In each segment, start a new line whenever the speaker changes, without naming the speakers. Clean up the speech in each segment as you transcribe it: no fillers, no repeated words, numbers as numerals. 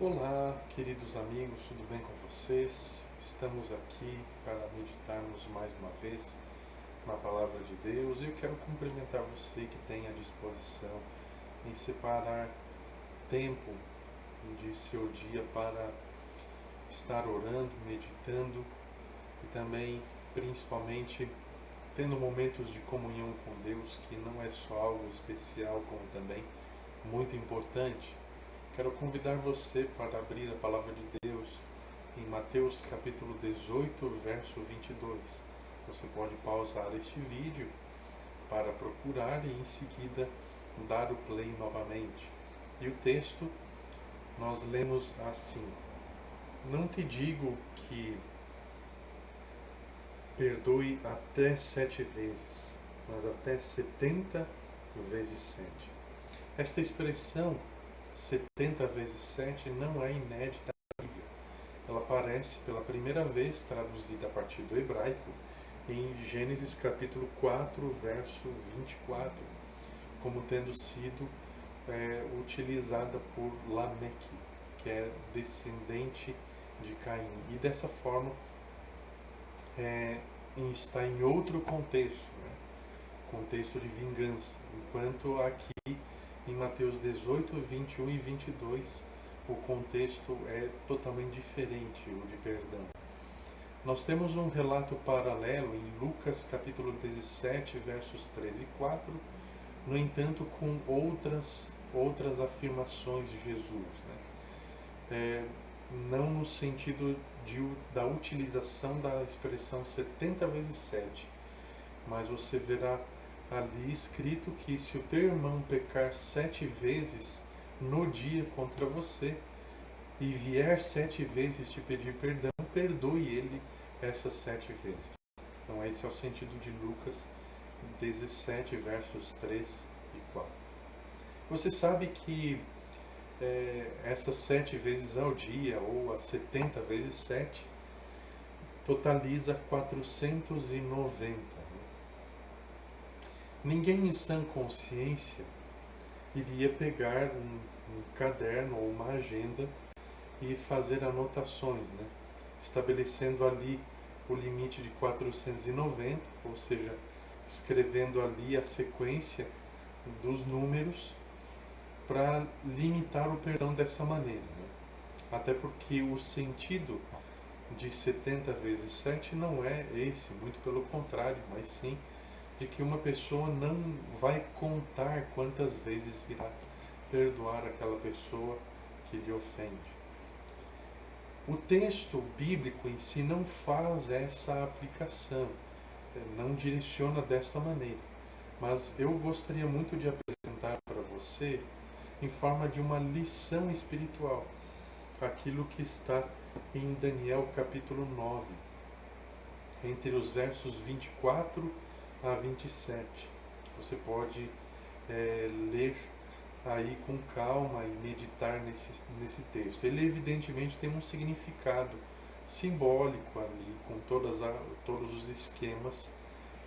Olá, queridos amigos, tudo bem com vocês? Estamos aqui para meditarmos mais uma vez na Palavra de Deus e eu quero cumprimentar você que tem a disposição em separar tempo de seu dia para estar orando, meditando e também, principalmente, tendo momentos de comunhão com Deus, que não é só algo especial, como também muito importante. Quero convidar você para abrir a Palavra de Deus em Mateus capítulo 18, verso 22. Você pode pausar este vídeo para procurar e em seguida dar o play novamente. E o texto nós lemos assim: Não te digo que perdoe até 7 vezes, mas até 70 vezes 7. Esta expressão 70 vezes 7 não é inédita na Bíblia. Ela aparece pela primeira vez traduzida a partir do hebraico em Gênesis capítulo 4, verso 24, como tendo sido utilizada por Lameque, que é descendente de Caim. E dessa forma está em outro contexto, né? Contexto de vingança, enquanto aqui em Mateus 18, 21 e 22, o contexto é totalmente diferente, o de perdão. Nós temos um relato paralelo em Lucas capítulo 17, versos 3 e 4, no entanto com outras afirmações de Jesus, né? Não no sentido da utilização da expressão 70 vezes 7, mas você verá ali escrito que se o teu irmão pecar 7 vezes no dia contra você e vier 7 vezes te pedir perdão, perdoe ele essas 7 vezes. Então esse é o sentido de Lucas 17, versos 3 e 4. Você sabe que essas 7 vezes ao dia, ou as 70 vezes 7, totaliza 490. Ninguém em sã consciência iria pegar um caderno ou uma agenda e fazer anotações, né? Estabelecendo ali o limite de 490, ou seja, escrevendo ali a sequência dos números para limitar o perdão dessa maneira, né? Até porque o sentido de 70 vezes 7 não é esse, muito pelo contrário, mas sim de que uma pessoa não vai contar quantas vezes irá perdoar aquela pessoa que lhe ofende. O texto bíblico em si não faz essa aplicação, não direciona dessa maneira, mas eu gostaria muito de apresentar para você em forma de uma lição espiritual, aquilo que está em Daniel capítulo 9, entre os versos 24 a 27. Você pode ler aí com calma e meditar nesse texto. Ele evidentemente tem um significado simbólico ali, com todos os esquemas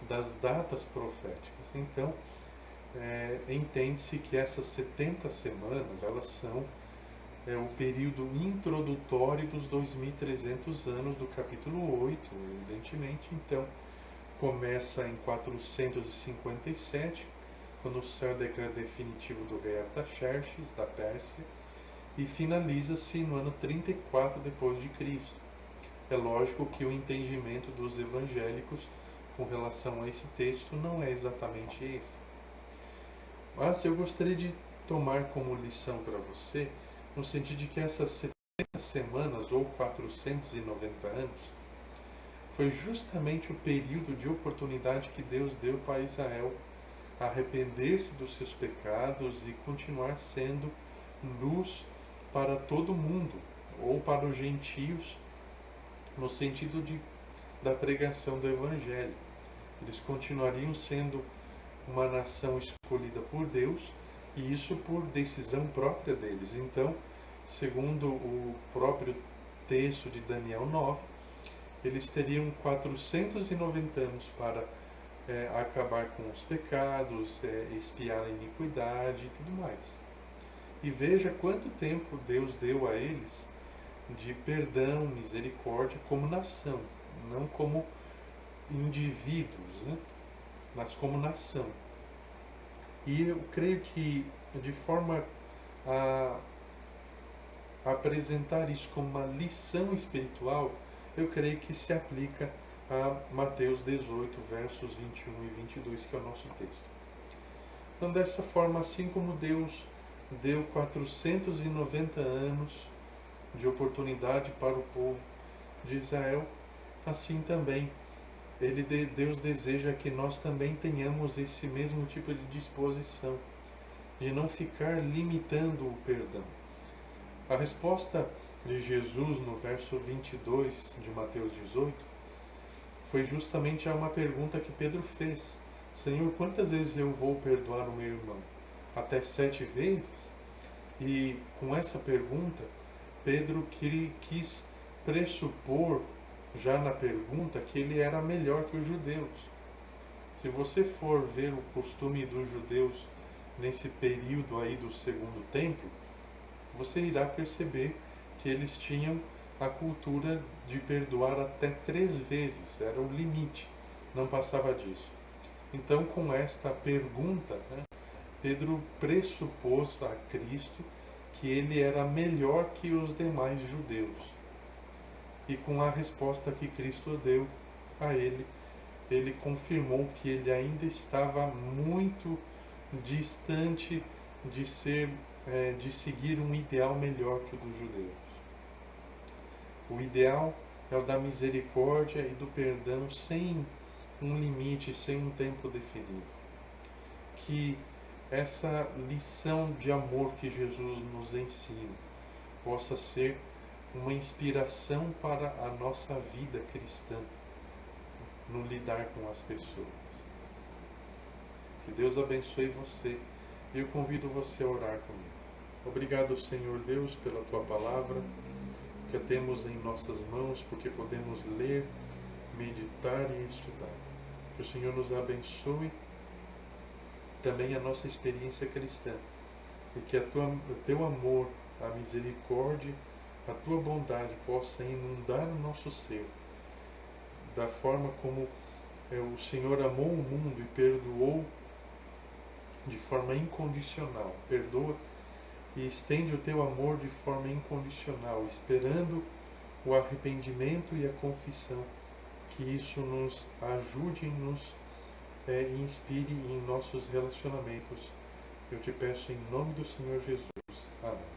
das datas proféticas. Então, entende-se que essas 70 semanas, elas são o período introdutório dos 2.300 anos do capítulo 8, evidentemente. Então, começa em 457, quando sai o decreto definitivo do rei Artaxerxes, da Pérsia, e finaliza-se no ano 34 depois de Cristo. É lógico que o entendimento dos evangélicos com relação a esse texto não é exatamente esse. Mas eu gostaria de tomar como lição para você, no sentido de que essas 70 semanas, ou 490 anos, foi justamente o período de oportunidade que Deus deu para Israel arrepender-se dos seus pecados e continuar sendo luz para todo mundo, ou para os gentios, no sentido da pregação do Evangelho. Eles continuariam sendo uma nação escolhida por Deus, e isso por decisão própria deles. Então, segundo o próprio texto de Daniel 9, eles teriam 490 anos para acabar com os pecados, expiar a iniquidade e tudo mais. E veja quanto tempo Deus deu a eles de perdão, misericórdia como nação, não como indivíduos, né? Mas como nação. E eu creio que, de forma a apresentar isso como uma lição espiritual, eu creio que se aplica a Mateus 18, versos 21 e 22, que é o nosso texto. Então, dessa forma, assim como Deus deu 490 anos de oportunidade para o povo de Israel, assim também Deus deseja que nós também tenhamos esse mesmo tipo de disposição, de não ficar limitando o perdão. A resposta de Jesus no verso 22 de Mateus 18 foi justamente a uma pergunta que Pedro fez: Senhor, quantas vezes eu vou perdoar o meu irmão? Até 7 vezes? E com essa pergunta, Pedro quis pressupor já na pergunta que ele era melhor que os judeus. Se você for ver o costume dos judeus nesse período aí do segundo templo, você irá perceber que eles tinham a cultura de perdoar até 3 vezes, era o limite, não passava disso. Então, com esta pergunta, Pedro pressupôs a Cristo que ele era melhor que os demais judeus. E com a resposta que Cristo deu a ele, ele confirmou que ele ainda estava muito distante de seguir um ideal melhor que o dos judeus. O ideal é o da misericórdia e do perdão sem um limite, sem um tempo definido. Que essa lição de amor que Jesus nos ensina possa ser uma inspiração para a nossa vida cristã no lidar com as pessoas. Que Deus abençoe você e eu convido você a orar comigo. Obrigado, Senhor Deus, pela Tua palavra que a temos em nossas mãos, porque podemos ler, meditar e estudar. Que o Senhor nos abençoe também a nossa experiência cristã e que o Teu amor, a misericórdia, a Tua bondade possa inundar o nosso ser, da forma como o Senhor amou o mundo e perdoou de forma incondicional. Perdoa e estende o Teu amor de forma incondicional, esperando o arrependimento e a confissão, que isso nos ajude e nos inspire em nossos relacionamentos. Eu te peço em nome do Senhor Jesus. Amém.